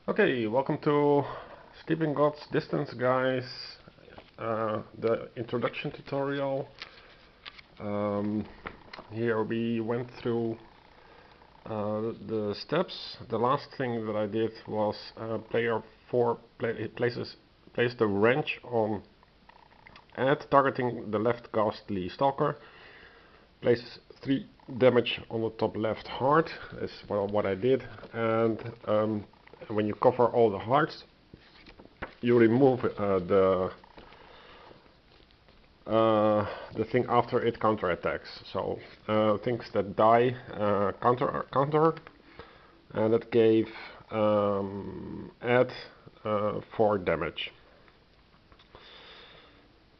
Okay, welcome to Sleeping Gods Distance, guys. The introduction tutorial. Um, Here we went through the steps. The last thing that I did was player 4 place the wrench on add, targeting the left ghastly stalker. Place 3 damage on the top left heart. Is what I did. And when you cover all the hearts, you remove the thing after it counterattacks. So things that die counter, and that gave add 4 damage.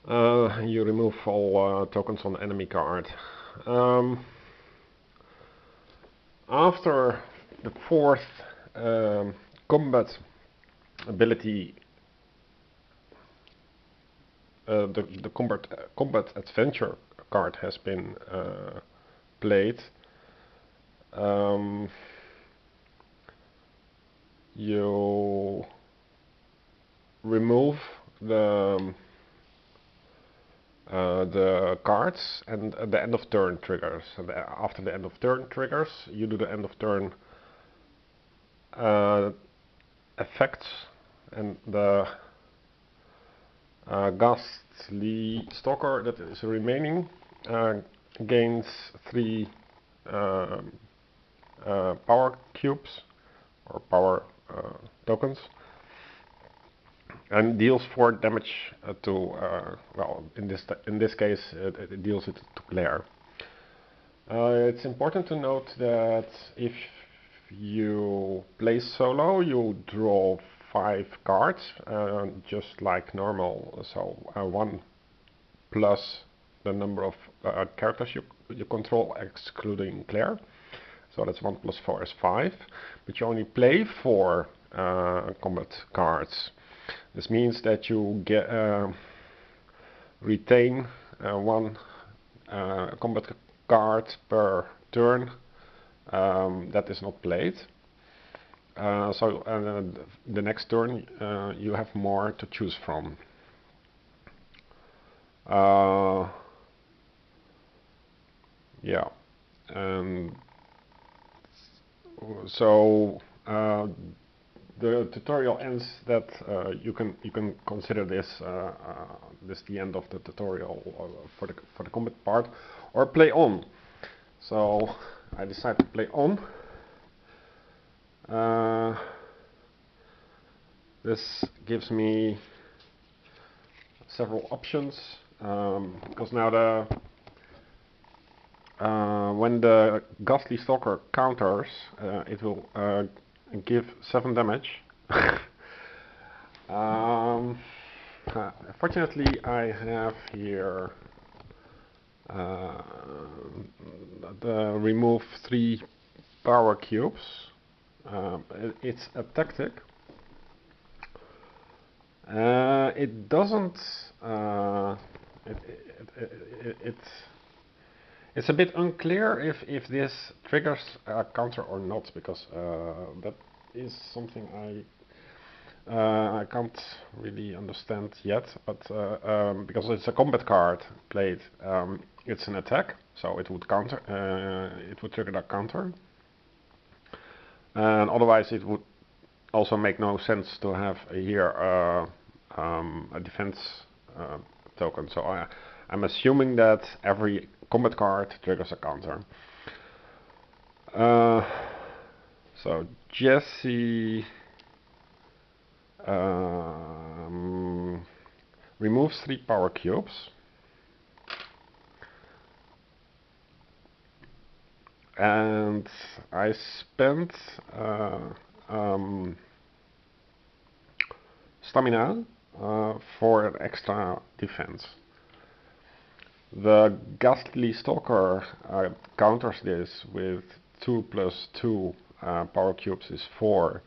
You remove all tokens on the enemy card. After the 4th combat ability, the combat adventure card has been played. You remove the cards and the end of turn triggers. And after the end of turn triggers, you do the end of turn effects, and the ghastly stalker that is remaining gains 3 power cubes or power tokens, and deals 4 damage to well, in this case it deals it to Claire. It's important to note that if you play solo, you draw 5 cards, just like normal. So 1 plus the number of characters you control, excluding Claire. So that's 1 plus 4 is 5. But you only play 4 combat cards. This means that you retain 1 combat card per turn that is not played. So the next turn you have more to choose from. Yeah, so the tutorial ends that you can consider this the end of the tutorial for the combat part, or play on. So I decided to play on. This gives me several options, because now when the ghastly stalker counters, it will give 7 damage. Fortunately, I have here the remove 3 power cubes. It's a tactic. It doesn't. It's a bit unclear if this triggers a counter or not, because that is something I can't really understand yet. But because it's a combat card played, it's an attack, so it would counter. It would trigger that counter, and otherwise it would also make no sense to have here a defense token. So I'm assuming that every combat card triggers a counter. So Jesse removes 3 power cubes, and I spent stamina for an extra defense. The ghastly stalker counters this with 2 plus 2 power cubes is 4,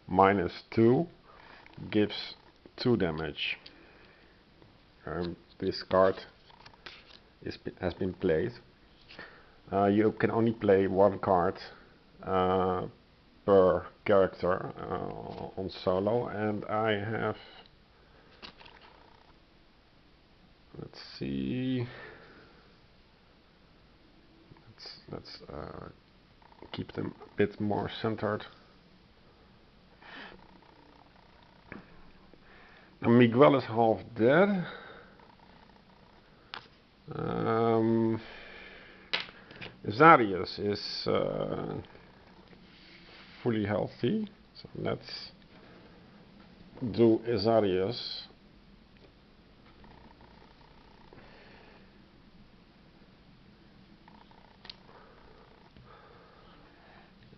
minus 2 gives 2 damage. This card has been played. You can only play 1 card per character on solo, and I have, let's see, let's keep them a bit more centered. And Miguel is half dead. Zarius is fully healthy, so let's do Zarius.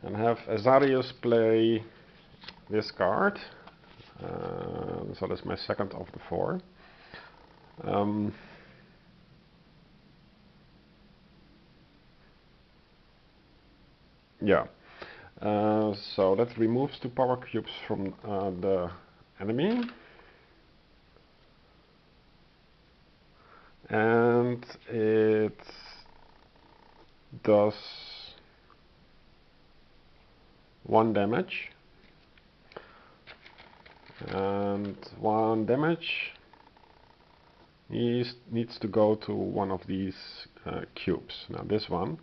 And have Azarius play this card. So that's my second of the 4. Yeah. So that removes 2 power cubes from the enemy. And it does 1 damage. And 1 damage needs to go to one of these cubes. Now this one,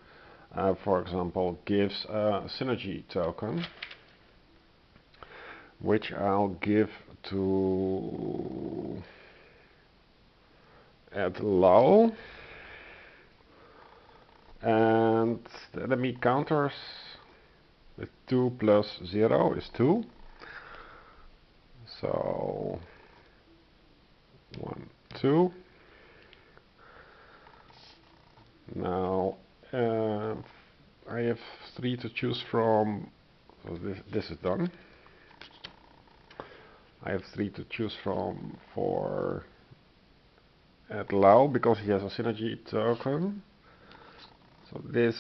for example, gives a synergy token, which I'll give to add low, and the enemy counters with 2 plus 0 is 2. So 1, 2. Now I have 3 to choose from, so this is done. I have 3 to choose from for at low because he has a synergy token. So this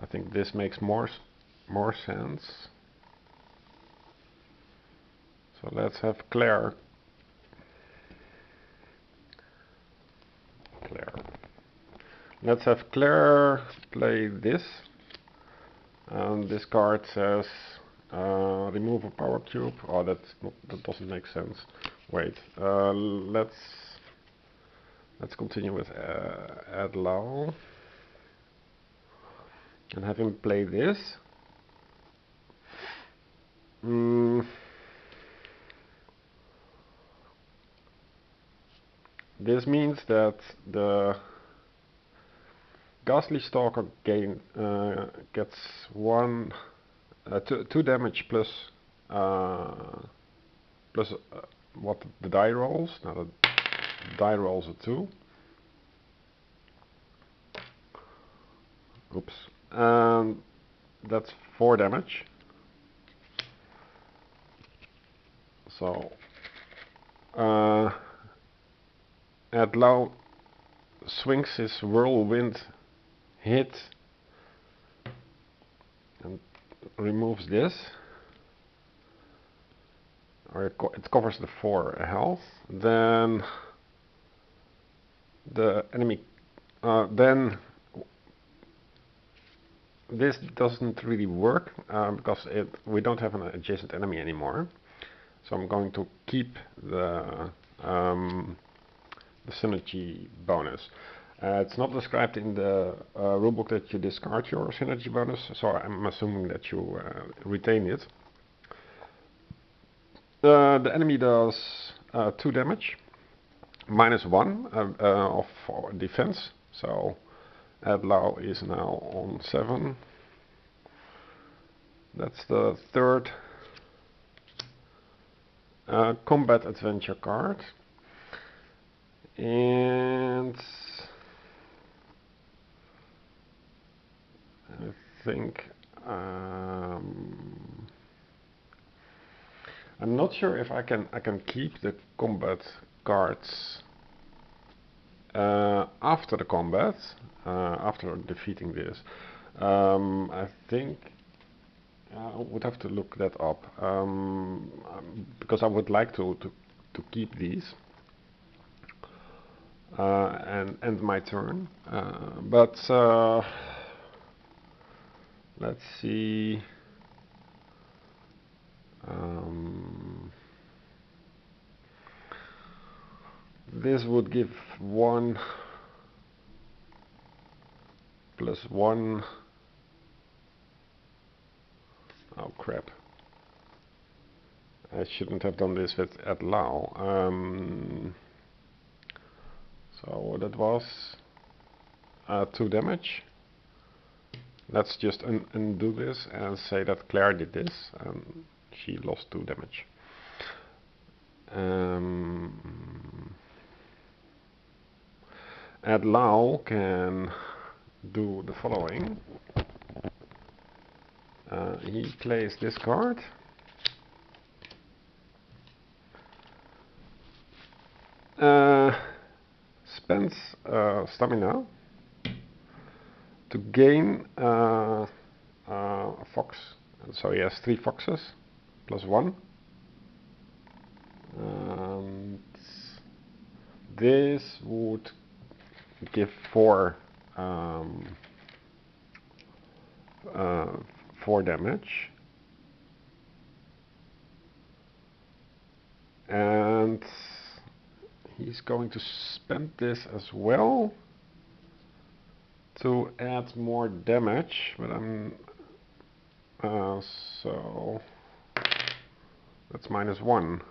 I think this makes more sense. So let's have Claire. Let's have Claire play this. And this card says remove a power cube. Oh, that doesn't make sense. Wait, let's continue with add low and have him play this. This means that the Ghastly Stalker gets 2 damage plus what the die rolls. Now the die rolls are 2. Oops. And that's 4 damage. So add low swings his whirlwind hit and removes this, or it covers the 4 health. Then the enemy, then this doesn't really work because we don't have an adjacent enemy anymore. So I'm going to keep the synergy bonus. It's not described in the rulebook that you discard your synergy bonus, so I'm assuming that you retain it. The enemy does 2 damage, -1 of defense, so add low is now on 7. That's the 3rd combat adventure card. And I think I'm not sure if I can keep the combat cards after the combat, after defeating this. I think I would have to look that up because I would like to to keep these and end my turn. But let's see. This would give 1 plus 1. Oh crap. I shouldn't have done this with allow. So that was 2 damage. Let's just undo this and say that Claire did this and she lost 2 damage. Allow can do the following. He plays this card. Spends stamina to gain a fox. And so he has 3 foxes plus 1. And this would give 4 damage. And he's going to spend this as well to add more damage, but I'm so that's -1.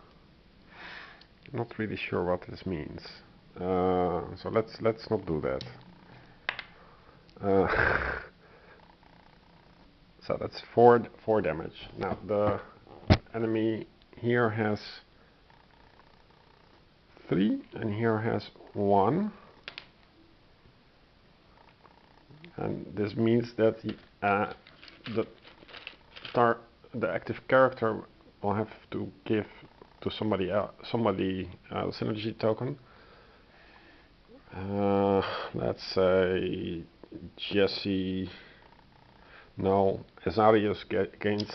Not really sure what this means. So let's not do that. So that's 4 damage. Now the enemy here has 3 and here has 1, and this means that the active character will have to give to somebody else, synergy token. Let's say Jesse. No, Azarius gains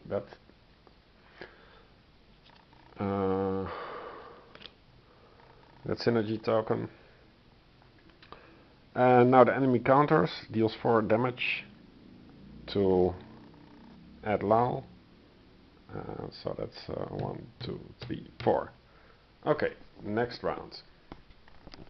that. That synergy token. And now the enemy counters, deals 4 damage to add Lao. So that's 1, 2, 3, 4. Okay, next round.